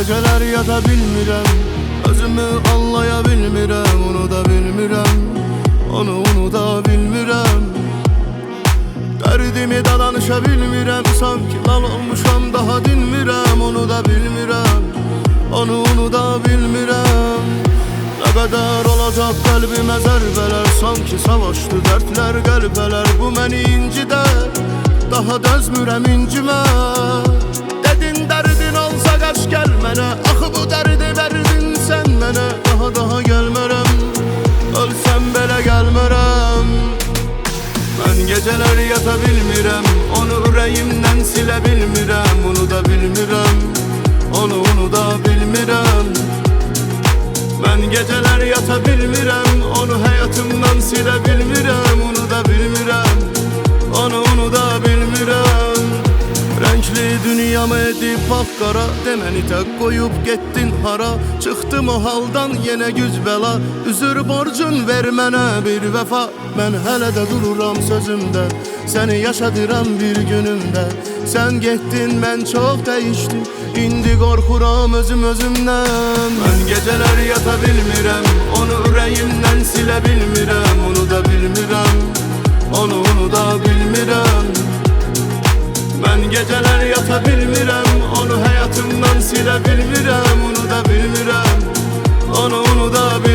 geceler yata bilmirəm, özümü anlaya bilmirəm, unuda bilmirəm, onu unuda bilmirəm. Dərdimi də danışa bilmirəm, sanki lal olmuşam daha dinmirəm, onu da bilmirəm, onu unuda bilmirəm. Nə qədər olacaq qəlbimə zərbələr, sanki savaşdı dərdlər qəlbələr. Bu məni incilər, daha dözmürəm incimə. Dedin dərdin olsa qaç gəl mənə, axı bu dərdi verdin sən mənə. Daha gəlmərəm, ölsəm belə gəlmərəm. Mən gecələr yata bilmirəm, onu ürəyimdən silə bilmirəm, unuda bilmirəm, onu unuda bilmirəm. Mən geceler yata bilmirəm, onu həyatımdan silə bilmirəm, unuda bilmirəm, onu unuda bilmirəm. Rəngli dünyamı edib bax-qara, deməni tək qoyub getdin hara. Çıxdım o haldan yenə güc bəla, üzür borcun ver mənə bir vəfa. Mən hələ də dururam sözümdə, səni yaşadıram bir günümdə. Sən getdin, mən çox dəyişdim, indi qorxuram özümdən. Mən geceler yata bilmirəm, onu ürəyimdən silə bilmirəm, unuda bilmirəm, onu unuda bilmirəm. Mən geceler yata bilmirəm, onu həyatımdan silə bilmirəm, unuda bilmirəm, onu unuda bilmirəm.